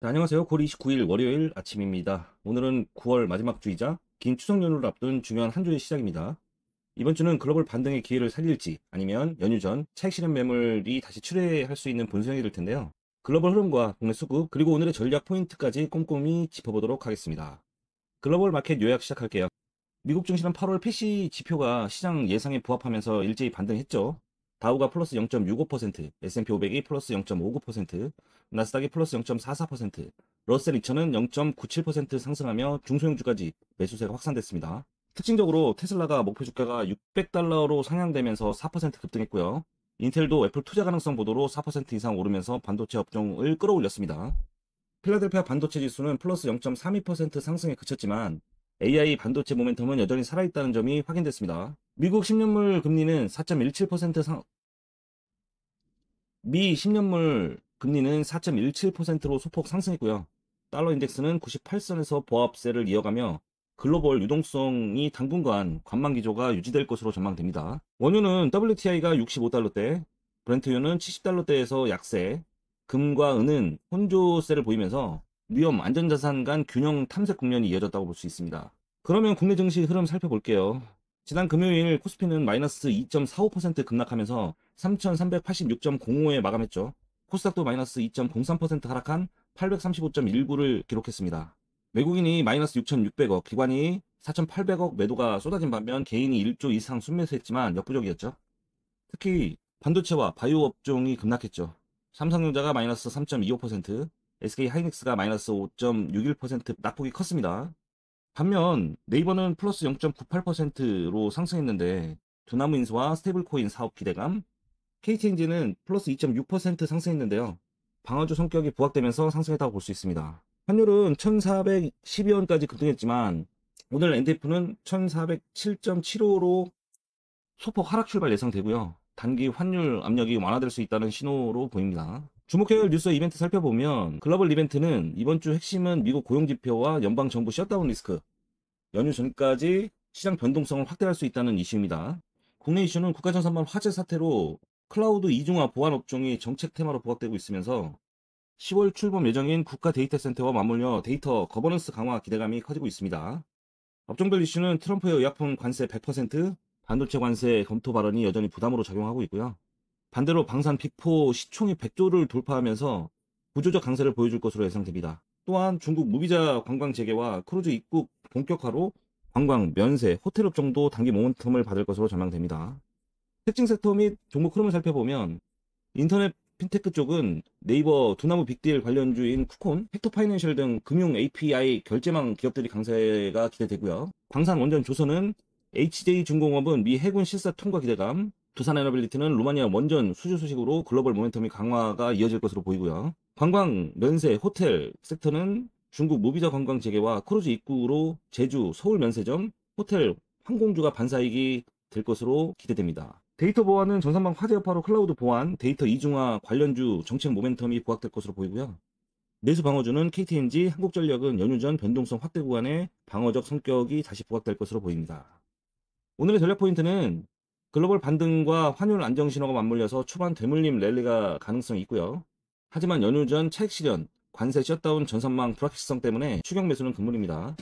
네, 안녕하세요. 9월 29일 월요일 아침입니다. 오늘은 9월 마지막 주이자 긴 추석 연휴를 앞둔 중요한 한 주의 시작입니다. 이번 주는 글로벌 반등의 기회를 살릴지 아니면 연휴 전 차익 실현 매물이 다시 출회할 수 있는 본성이 될 텐데요. 글로벌 흐름과 국내 수급 그리고 오늘의 전략 포인트까지 꼼꼼히 짚어보도록 하겠습니다. 글로벌 마켓 요약 시작할게요. 미국 증시는 8월 PC 지표가 시장 예상에 부합하면서 일제히 반등했죠. 다우가 플러스 0.65%, S&P 500이 플러스 0.59%, 나스닥이 플러스 0.44%, 러셀 2000은 0.97% 상승하며 중소형주까지 매수세가 확산됐습니다. 특징적으로 테슬라가 목표 주가가 600달러로 상향되면서 4% 급등했고요. 인텔도 애플 투자 가능성 보도로 4% 이상 오르면서 반도체 업종을 끌어올렸습니다. 필라델피아 반도체 지수는 플러스 0.32% 상승에 그쳤지만 AI 반도체 모멘텀은 여전히 살아있다는 점이 확인됐습니다. 미국 10년물 금리는 4.17% 미 10년물 금리는 4.17%로 소폭 상승했고요. 달러 인덱스는 98선에서 보합세를 이어가며 글로벌 유동성이 당분간 관망 기조가 유지될 것으로 전망됩니다. 원유는 WTI가 65달러대, 브렌트유는 70달러대에서 약세, 금과 은은 혼조세를 보이면서 위험 안전자산 간 균형 탐색 국면이 이어졌다고 볼 수 있습니다. 그러면 국내 증시 흐름 살펴볼게요. 지난 금요일 코스피는 마이너스 2.45% 급락하면서 3,386.05에 마감했죠. 코스닥도 마이너스 2.03% 하락한 835.19를 기록했습니다. 외국인이 마이너스 6,600억, 기관이 4,800억 매도가 쏟아진 반면 개인이 1조 이상 순매수했지만 역부족이었죠. 특히 반도체와 바이오 업종이 급락했죠. 삼성전자가 마이너스 3.25%, SK하이닉스가 마이너스 5.61% 낙폭이 컸습니다. 반면 네이버는 플러스 0.98%로 상승했는데 두나무 인수와 스테이블코인 사업 기대감, KTNG는 플러스 2.6% 상승했는데요. 방어주 성격이 부각되면서 상승했다고 볼 수 있습니다. 환율은 1412원까지 급등했지만 오늘 NDF는 1407.75로 소폭 하락 출발 예상되고요. 단기 환율 압력이 완화될 수 있다는 신호로 보입니다. 주목해야 할 뉴스 이벤트 살펴보면 글로벌 이벤트는 이번 주 핵심은 미국 고용지표와 연방정부 셧다운 리스크, 연휴 전까지 시장 변동성을 확대할 수 있다는 이슈입니다. 국내 이슈는 국가전산망 화재 사태로 클라우드 이중화 보안 업종이 정책 테마로 부각되고 있으면서 10월 출범 예정인 국가 데이터 센터와 맞물려 데이터 거버넌스 강화 기대감이 커지고 있습니다. 업종별 이슈는 트럼프의 의약품 관세 100%, 반도체 관세 검토 발언이 여전히 부담으로 작용하고 있고요. 반대로 방산 빅4 시총이 100조를 돌파하면서 구조적 강세를 보여줄 것으로 예상됩니다. 또한 중국 무비자 관광 재개와 크루즈 입국 본격화로 관광, 면세, 호텔 업종도 단기 모멘텀을 받을 것으로 전망됩니다. 특징 섹터 및 종목 흐름을 살펴보면 인터넷 핀테크 쪽은 네이버, 두나무 빅딜 관련주인 쿠콘, 헥토파이낸셜 등 금융 API 결제망 기업들이 강세가 기대되고요. 광산 원전 조선은 HJ중공업은 미 해군 실사 통과 기대감, 두산에너빌리티는 루마니아 원전 수주 소식으로 글로벌 모멘텀이 강화가 이어질 것으로 보이고요. 관광, 면세, 호텔 섹터는 중국 무비자 관광 재개와 크루즈 입구로 제주, 서울 면세점, 호텔, 항공주가 반사이익이 될 것으로 기대됩니다. 데이터 보안은 전산망 화재 여파로 클라우드 보안, 데이터 이중화 관련주 정책 모멘텀이 부각될 것으로 보이고요. 내수 방어주는 KTNG, 한국전력은 연휴 전 변동성 확대 구간의 방어적 성격이 다시 부각될 것으로 보입니다. 오늘의 전략 포인트는 글로벌 반등과 환율 안정 신호가 맞물려서 초반 되물림 랠리가 가능성이 있고요. 하지만 연휴 전 차익 실현, 관세 셧다운 전산망 불확실성 때문에 추격 매수는 금물입니다.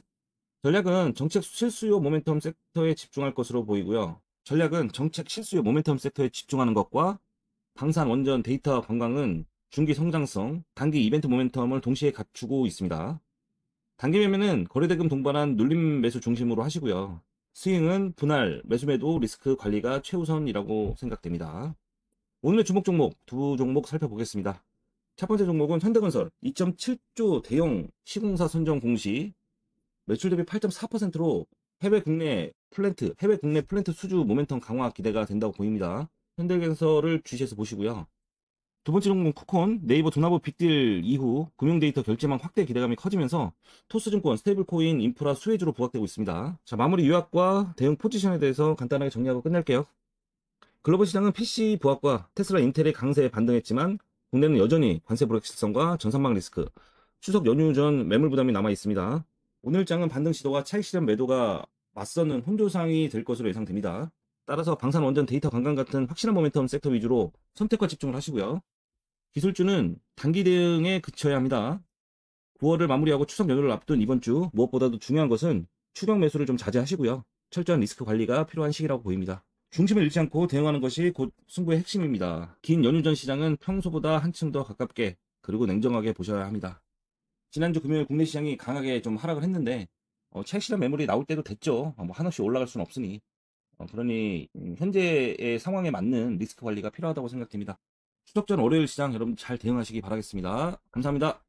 전략은 정책 실수요 모멘텀 섹터에 집중할 것으로 보이고요. 전략은 정책 실수요 모멘텀 섹터에 집중하는 것과 방산 원전 데이터 관광은 중기 성장성, 단기 이벤트 모멘텀을 동시에 갖추고 있습니다. 단기 매매는 거래대금 동반한 눌림 매수 중심으로 하시고요. 스윙은 분할, 매수 매도 리스크 관리가 최우선이라고 생각됩니다. 오늘의 주목 종목 두 종목 살펴보겠습니다. 첫 번째 종목은 현대건설 2.7조 대형 시공사 선정 공시, 매출 대비 8.4%로 해외 국내 플랜트 수주 모멘텀 강화 기대가 된다고 보입니다. 현대건설을 주시해서 보시고요. 두 번째 종목은 쿠콘, 네이버 두나무 빅딜 이후 금융 데이터 결제망 확대 기대감이 커지면서 토스증권, 스테이블코인, 인프라 수혜주로 부각되고 있습니다. 자, 마무리 요약과 대응 포지션에 대해서 간단하게 정리하고 끝낼게요. 글로벌 시장은 PC 부합과 테슬라, 인텔의 강세에 반등했지만 국내는 여전히 관세 불확실성과 전산망 리스크, 추석 연휴 전 매물 부담이 남아 있습니다. 오늘 장은 반등 시도와 차익 실현 매도가 맞서는 혼조상이 될 것으로 예상됩니다. 따라서 방산 원전 데이터 관광 같은 확실한 모멘텀 섹터 위주로 선택과 집중을 하시고요. 기술주는 단기 대응에 그쳐야 합니다. 9월을 마무리하고 추석 연휴를 앞둔 이번 주 무엇보다도 중요한 것은 추격 매수를 좀 자제하시고요. 철저한 리스크 관리가 필요한 시기라고 보입니다. 중심을 잃지 않고 대응하는 것이 곧 승부의 핵심입니다. 긴 연휴 전 시장은 평소보다 한층 더 가깝게 그리고 냉정하게 보셔야 합니다. 지난주 금요일 국내 시장이 강하게 좀 하락을 했는데 차익실현 매물이 나올 때도 됐죠. 뭐 한없이 올라갈 수는 없으니. 그러니 현재의 상황에 맞는 리스크 관리가 필요하다고 생각됩니다. 추석 전 월요일 시장 여러분 잘 대응하시기 바라겠습니다. 감사합니다.